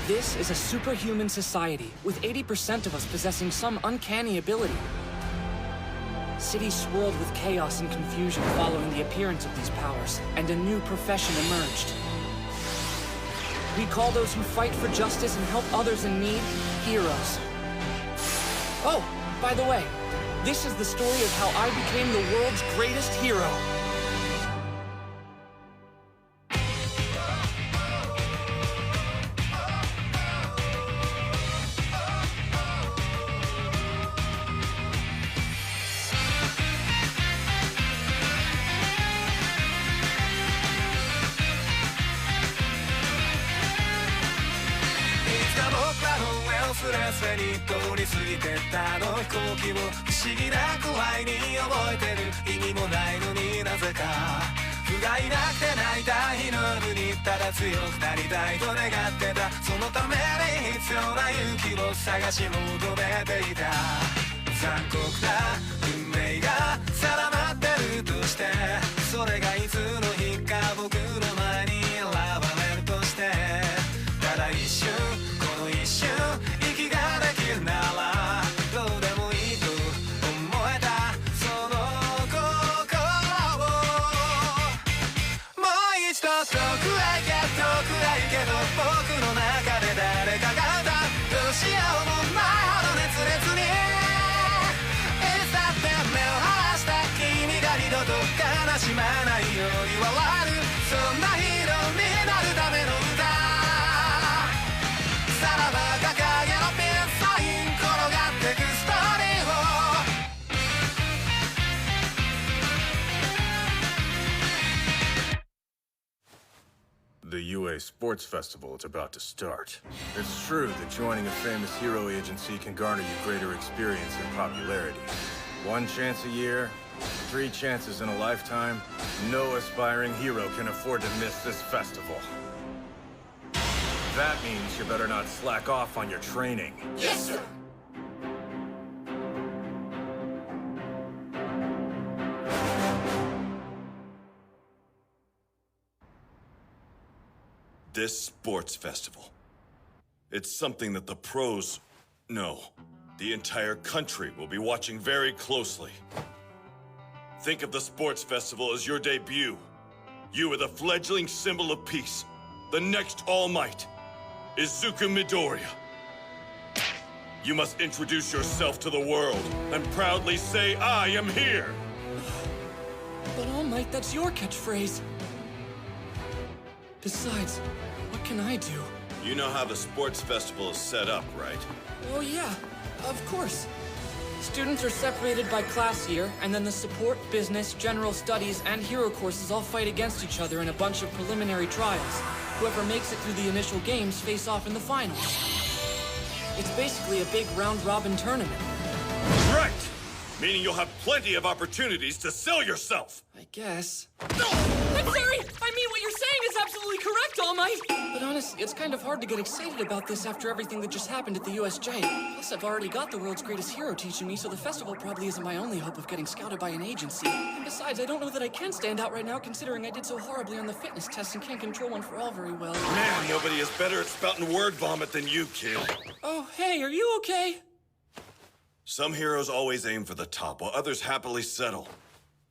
This is a superhuman society, with 80% of us possessing some uncanny ability. Cities swirled with chaos and confusion following the appearance of these powers, and a new profession emerged. We call those who fight for justice and help others in need, heroes. Oh, by the way, this is the story of how I became the world's greatest hero. The UA Sports Festival is about to start. It's true that joining a famous hero agency can garner you greater experience and popularity. 1 chance a year, 3 chances in a lifetime. No aspiring hero can afford to miss this festival. That means you better not slack off on your training. Yes, sir! This sports festival. It's something that the pros, no, the entire country will be watching very closely. Think of the sports festival as your debut. You are the fledgling symbol of peace, the next All Might, Izuku Midoriya. You must introduce yourself to the world and proudly say, I am here! But All Might, that's your catchphrase. Besides, what can I do? You know how the sports festival is set up, right? Oh yeah, of course. Students are separated by class year, and then the support, business, general studies, and hero courses all fight against each other in a bunch of preliminary trials. Whoever makes it through the initial games face off in the finals. It's basically a big round-robin tournament. Right! Meaning you'll have plenty of opportunities to sell yourself! I guess. No! I'm sorry! I mean, what you're saying is absolutely correct, All Might! But honestly, it's kind of hard to get excited about this after everything that just happened at the USJ. Plus, I've already got the world's greatest hero teaching me, so the festival probably isn't my only hope of getting scouted by an agency. And besides, I don't know that I can stand out right now, considering I did so horribly on the fitness test and can't control one for all very well. Man, nobody is better at spouting word vomit than you, kid. Oh, hey, are you okay? Some heroes always aim for the top, while others happily settle.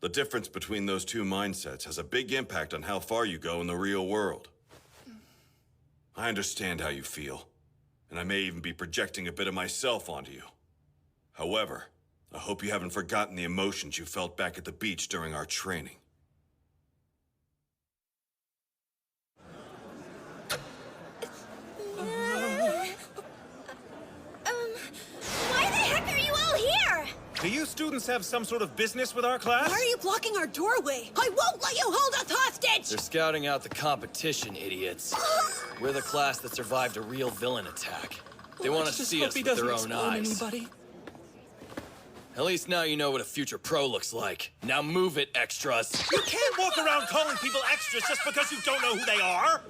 The difference between those two mindsets has a big impact on how far you go in the real world. I understand how you feel, and I may even be projecting a bit of myself onto you. However, I hope you haven't forgotten the emotions you felt back at the beach during our training. Why the heck are you all here? Do you students have some sort of business with our class? Why are you blocking our doorway? I won't let you hold us hostage! They're scouting out the competition, idiots. We're the class that survived a real villain attack. They want to see us with their own eyes. Anybody. At least now you know what a future pro looks like. Now move it, extras. You can't walk around calling people extras just because you don't know who they are!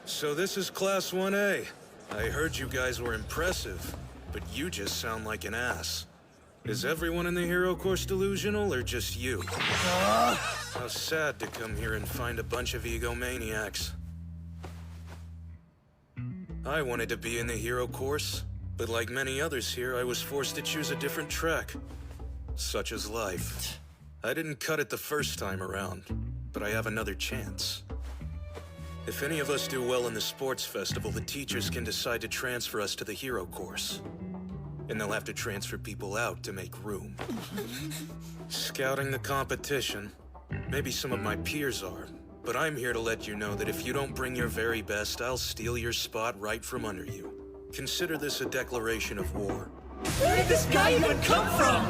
So this is Class 1A. I heard you guys were impressive, but you just sound like an ass. Is everyone in the hero course delusional, or just you? How sad to come here and find a bunch of egomaniacs. I wanted to be in the hero course, but like many others here, I was forced to choose a different track. Such is life. I didn't cut it the first time around, but I have another chance. If any of us do well in the sports festival, the teachers can decide to transfer us to the hero course. And they'll have to transfer people out to make room. Scouting the competition, maybe some of my peers are, but I'm here to let you know that if you don't bring your very best, I'll steal your spot right from under you. Consider this a declaration of war. Where did this guy even come from?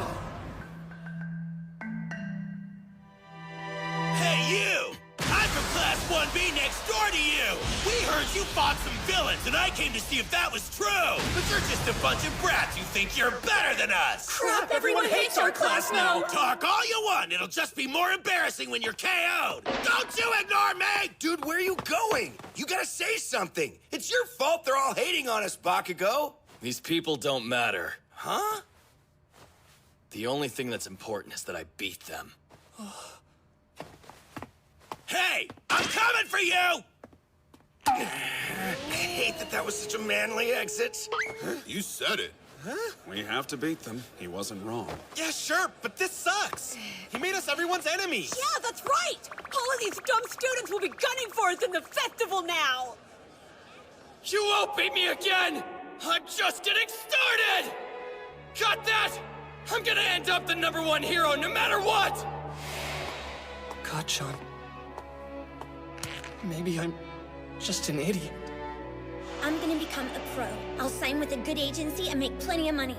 Hey, you! I'm from Class 1B next door to you! We heard you fought some villains, and I came to see if that was true! But you're just a bunch of brats who think you're better than us! Crap, everyone hates our class now! Talk all you want, it'll just be more embarrassing when you're KO'd! Don't you ignore me! Dude, where are you going? You gotta say something. It's your fault they're all hating on us, Bakugo. These people don't matter. Huh? The only thing that's important is that I beat them. Hey! I'm coming for you! I hate that was such a manly exit. You said it. Huh? We have to beat them. He wasn't wrong. Yeah, sure, but this sucks! He made us everyone's enemies! Yeah, that's right! All of these dumb students will be gunning for us in the festival now! You won't beat me again! I'm just getting started! Cut that! I'm gonna end up the #1 hero no matter what! God, Sean. Maybe I'm just an idiot. I'm gonna become a pro. I'll sign with a good agency and make plenty of money.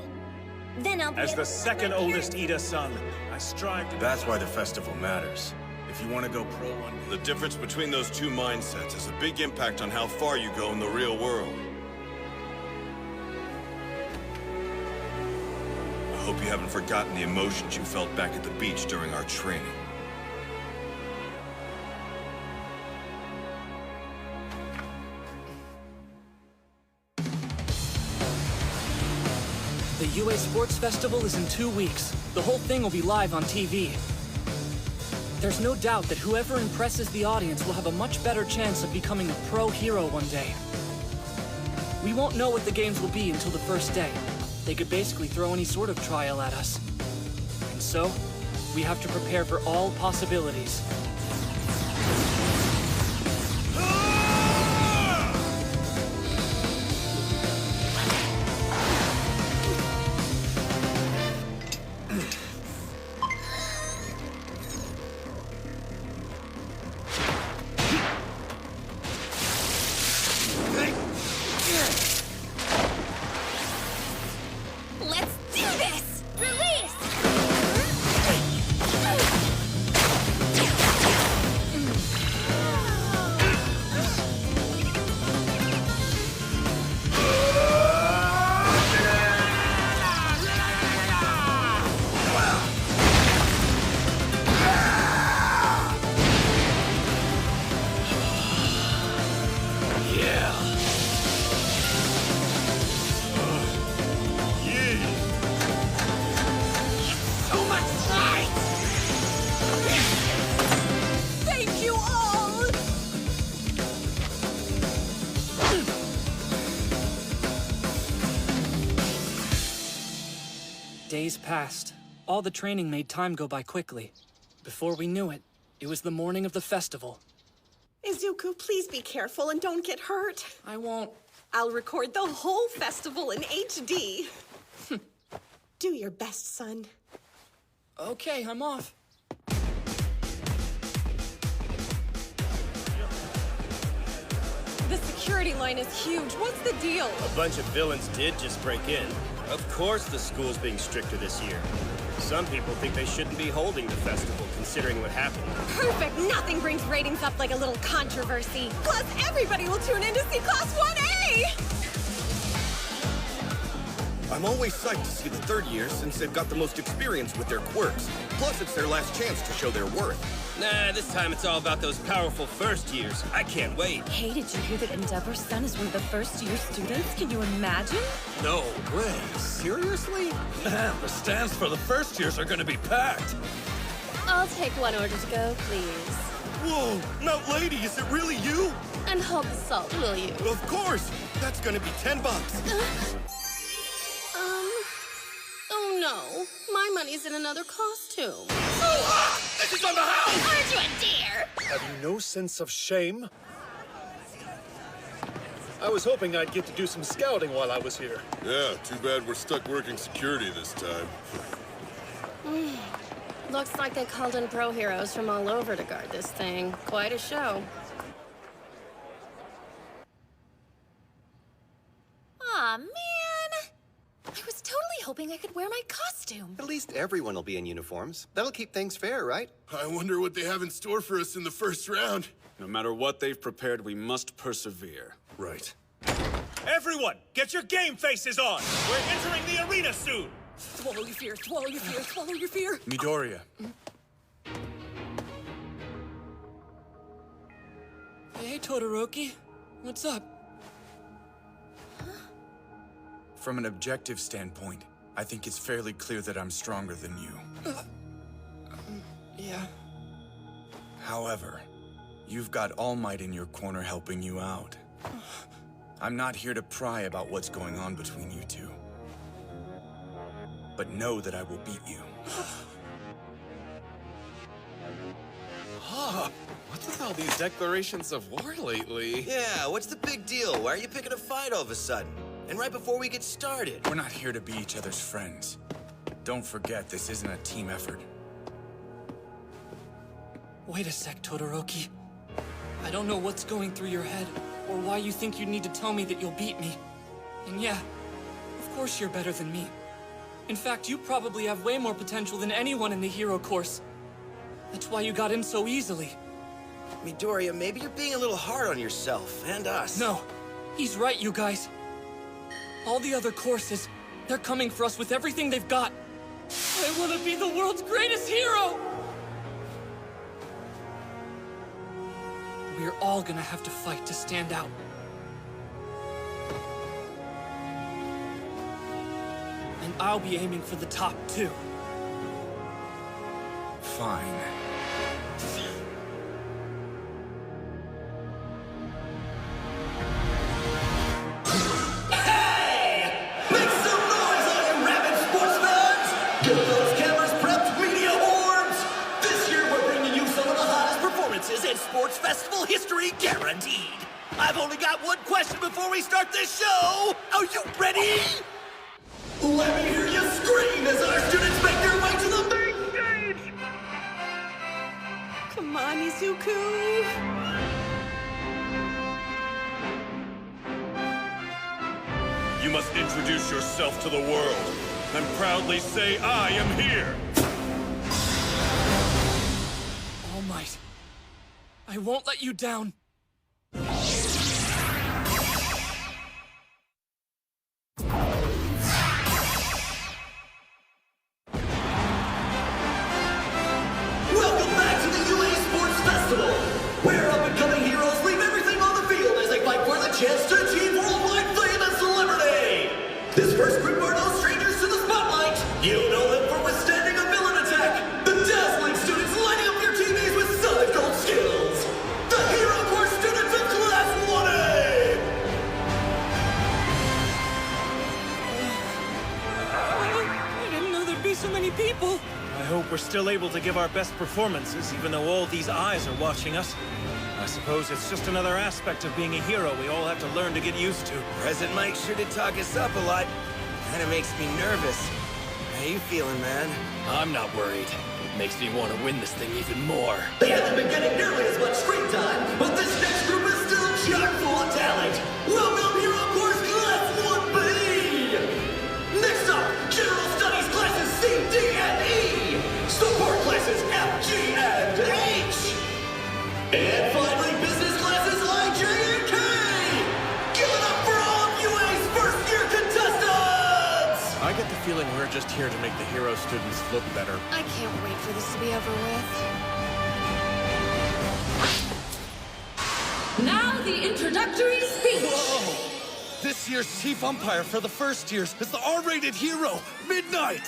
Then I'll be As able the to second oldest Ida son, I strive to... That's why the festival matters. If you want to go pro one day... The difference between those two mindsets has a big impact on how far you go in the real world. I hope you haven't forgotten the emotions you felt back at the beach during our training. The UA Sports Festival is in 2 weeks. The whole thing will be live on TV. There's no doubt that whoever impresses the audience will have a much better chance of becoming a pro hero one day. We won't know what the games will be until the first day. They could basically throw any sort of trial at us. And so, we have to prepare for all possibilities. Let's do this! Release! Thank you all! Days passed. All the training made time go by quickly. Before we knew it, it was the morning of the festival. Izuku, please be careful and don't get hurt. I won't... I'll record the whole festival in HD. Do your best, son. Okay, I'm off. The security line is huge. What's the deal? A bunch of villains did just break in. Of course the school's being stricter this year. Some people think they shouldn't be holding the festival, considering what happened. Perfect. Nothing brings ratings up like a little controversy. Plus, everybody will tune in to see Class 1A! I'm always psyched to see the third years since they've got the most experience with their quirks. Plus, it's their last chance to show their worth. Nah, this time it's all about those powerful first years. I can't wait. Hey, did you hear that Endeavor's son is one of the first-year students? Can you imagine? No way. Seriously? Man, the stands for the first years are gonna be packed. I'll take one order to go, please. Whoa, Mount Lady, is it really you? And hold the salt, will you? Of course! That's gonna be $10. Oh no. My money's in another costume. This is on the house! Aren't you a dear? Have you no sense of shame? I was hoping I'd get to do some scouting while I was here. Yeah, too bad we're stuck working security this time. Looks like they called in pro heroes from all over to guard this thing. Quite a show. Aw, man. I was totally hoping I could wear my costume. At least everyone will be in uniforms. That'll keep things fair, right? I wonder what they have in store for us in the first round. No matter what they've prepared, we must persevere. Right. Everyone, get your game faces on! We're entering the arena soon! Swallow your fear, swallow your fear, swallow your fear. Midoriya. Hey, Todoroki. What's up? From an objective standpoint, I think it's fairly clear that I'm stronger than you. Yeah. However, you've got All Might in your corner helping you out. I'm not here to pry about what's going on between you two. But know that I will beat you. What's with all these declarations of war lately? Yeah, what's the big deal? Why are you picking a fight all of a sudden? And right before we get started. We're not here to be each other's friends. Don't forget, this isn't a team effort. Wait a sec, Todoroki. I don't know what's going through your head, or why you think you need to tell me that you'll beat me. And yeah, of course you're better than me. In fact, you probably have way more potential than anyone in the hero course. That's why you got in so easily. Midoriya, maybe you're being a little hard on yourself and us. No, he's right, you guys. All the other courses, they're coming for us with everything they've got. I want to be the world's greatest hero! We're all gonna have to fight to stand out. And I'll be aiming for the top, too. Fine. Make some noise, all you rabid sports fans! Get those cameras prepped, media hordes! This year we're bringing you some of the hottest performances in sports festival history, guaranteed! I've only got one question before we start this show! Are you ready? Let me hear you scream as our students make their way to the main stage! Come on, Izuku. You must introduce yourself to the world and proudly say, I am here! All Might, I won't let you down. Welcome back to the UA Sports Festival, where up-and-coming heroes leave everything on the field as they fight for the chance to achieve worldwide fame and celebrity. This first group are no strangers to the spotlight. You know them for withstanding a villain attack, the dazzling students lighting up your TVs with solid gold skills, the Hero Course students of Class 1A! I didn't know there'd be so many people. I hope we're still able to give our best performances, even though all these eyes are watching us. I suppose it's just another aspect of being a hero we all have to learn to get used to. President Mike sure did talk us up a lot. Kinda makes me nervous. How you feeling, man? I'm not worried. It makes me want to win this thing even more. They haven't been getting nearly as much screen time, but this next group is still chock full of talent. Welcome, Hero Course Class 1B! Next up, General Studies classes C, D, and E. Support classes F, G, and H. And finally, business classes I, J, and K. Give it up for all of UA's first-year contestants! I get the feeling we're just here to make the hero students look better. I can't wait for this to be over with. Now the introductory speech. Whoa! This year's chief umpire for the first years is the R-rated hero, Midnight!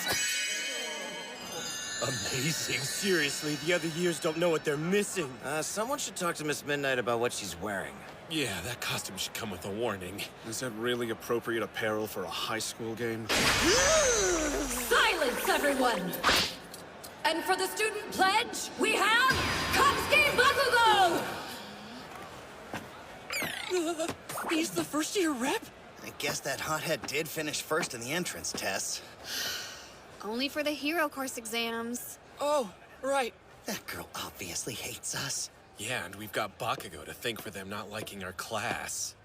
Amazing. Seriously, the other years don't know what they're missing. Someone should talk to Miss Midnight about what she's wearing. Yeah, that costume should come with a warning. Is that really appropriate apparel for a high school game? Silence, everyone! And for the student pledge, we have Katsuki Bakugo! He's the first-year rep? I guess that hothead did finish first in the entrance test. Only for the hero course exams. Oh, right. That girl obviously hates us. Yeah, and we've got Bakugo to thank for them not liking our class.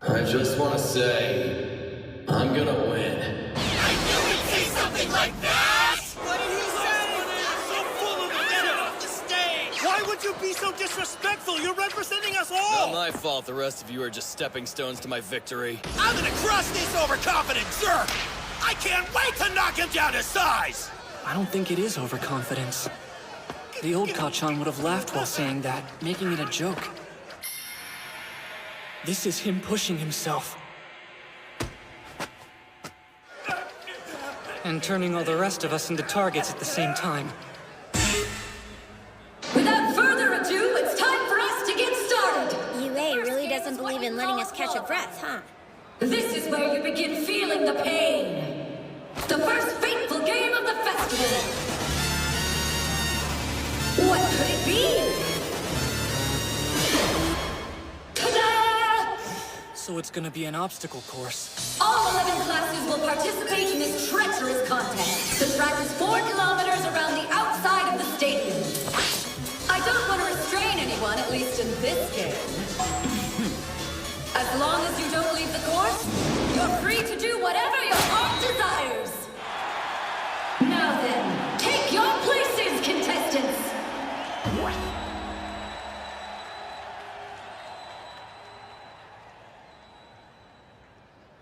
I just want to say, I'm gonna win. I knew he'd say something like that! What did he say? So full of venom off the stage! Why would you be so disrespectful? You're representing us all! Not my fault. The rest of you are just stepping stones to my victory. I'm gonna crush this overconfident jerk! I can't wait to knock him down to size! I don't think it is overconfidence. The old Kachan would have laughed while saying that, making it a joke. This is him pushing himself. And turning all the rest of us into targets at the same time. Without further ado, it's time for us to get started! UA really doesn't believe in letting us catch a breath, huh? This is where you begin feeling the pain. The first fateful game of the festival. What could it be? Ta-da! So it's gonna be an obstacle course. All 11 classes will participate in this treacherous contest. The track is 4 kilometers around the outside of the stadium. I don't want to restrain anyone, at least in this game. As long as you don't leave the course, you're free to do whatever your heart desires. Now then, take your places, contestants!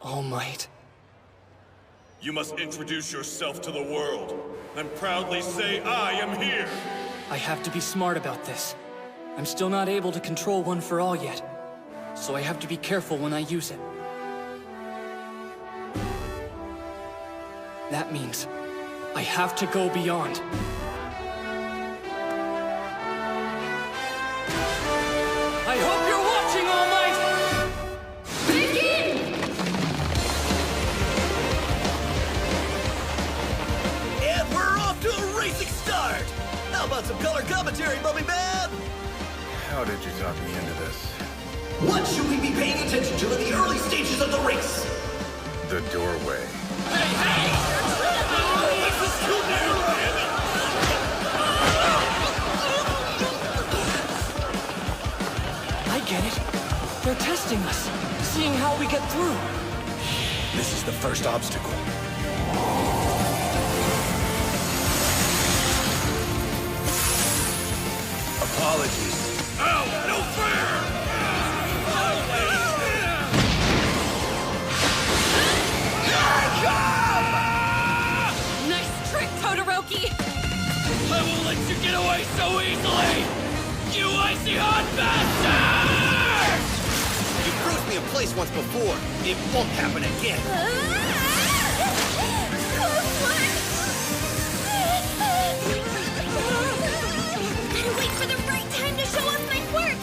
All Might. You must introduce yourself to the world, and proudly say I am here! I have to be smart about this. I'm still not able to control One for All yet, so I have to be careful when I use it. That means I have to go beyond. I hope you're watching, All Might! Begin! And we're off to a racing start! How about some color commentary, Bubby Man? How did you talk me into this? What should we be paying attention to in the early stages of the race? The doorway. I get it. They're testing us, seeing how we get through. This is the first obstacle. Apologies. Ow! No fair! Nice trick, Todoroki! I won't let you get away so easily! You icy hot bastard! You proved me a place once before. It won't happen again. Gotta wait for the right time to show off my work!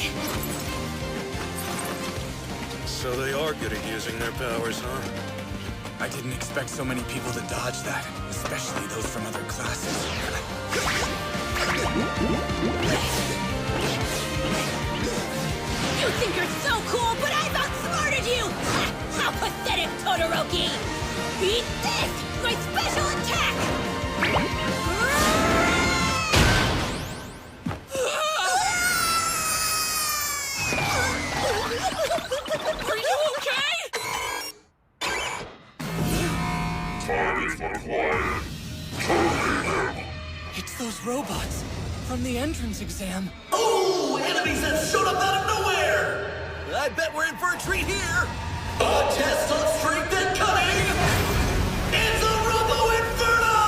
So they are good at using their powers, huh? I didn't expect so many people to dodge that, especially those from other classes. You think you're so cool, but I've outsmarted you! Ha! How pathetic, Todoroki! Beat this! My special attack! Are you okay? Targets acquired. Terminate them. It's those robots from the entrance exam. Oh, enemies have showed up out of nowhere! I bet we're in for a treat here! A test on strength and cunning! It's a Robo Inferno!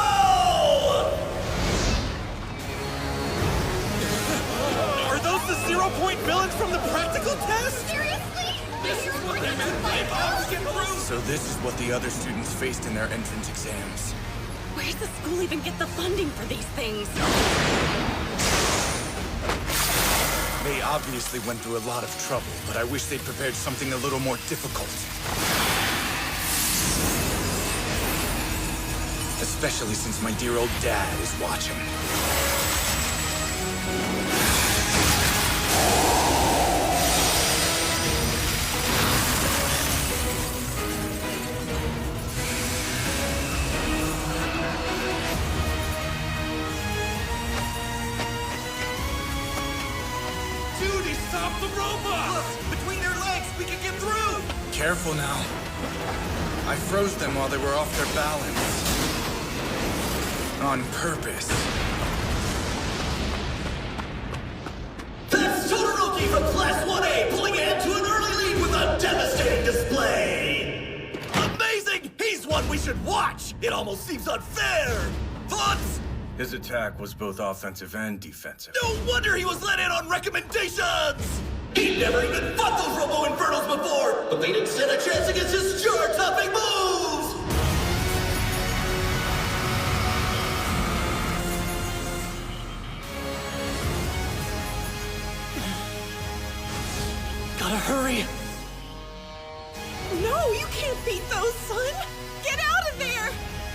Are those the Zero 0-point villains from the practical test? Seriously? This is what they meant by bombs get through! So this is what the other students faced in their entrance exams. Where's the school even get the funding for these things? They obviously went through a lot of trouble, but I wish they'd prepared something a little more difficult. Especially since my dear old dad is watching. Dude, stop the robots! Look! Between their legs, we can get through! Careful now. I froze them while they were off their balance. On purpose. That's Todoroki from Class 1A pulling ahead to an early lead with a devastating display! Amazing! He's one we should watch! It almost seems unfair! Thoughts? His attack was both offensive and defensive. No wonder he was let in on recommendations! He'd never even fought those Robo Infernos before, but they didn't stand a chance against his jaw-topping moves! Gotta hurry! No, you can't beat those, son! Get out of there!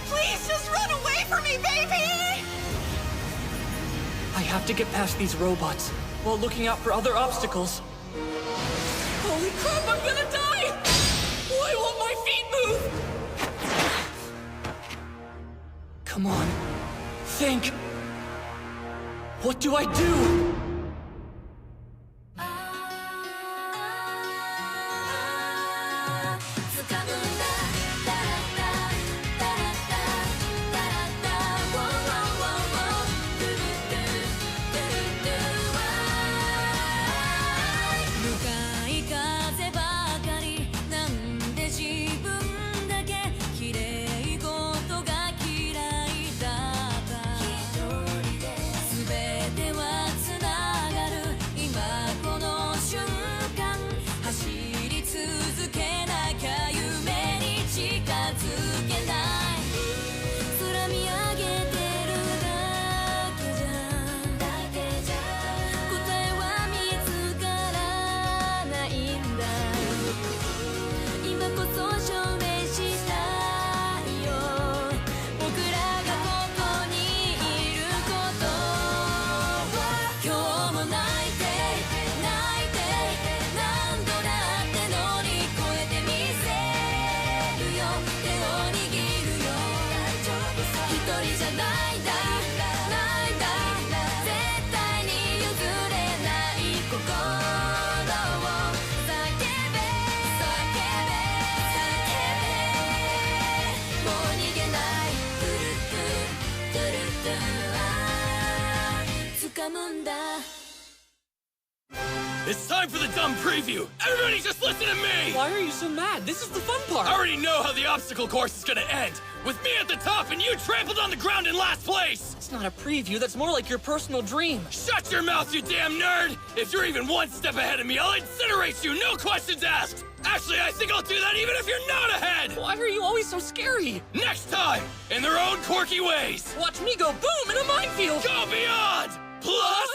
Please just run away from me, baby! I have to get past these robots while looking out for other obstacles. Holy crap, I'm gonna die! Why won't my feet move? Come on. Think. What do I do? It's time for the dumb preview! Everybody just listen to me! Why are you so mad? This is the fun part! I already know how the obstacle course is gonna end! With me at the top and you trampled on the ground in last place! It's not a preview, that's more like your personal dream. Shut your mouth, you damn nerd! If you're even one step ahead of me, I'll incinerate you, no questions asked! Actually, I think I'll do that even if you're not ahead! Why are you always so scary? Next time, in their own quirky ways! Watch me go boom in a minefield! Go beyond! Plus...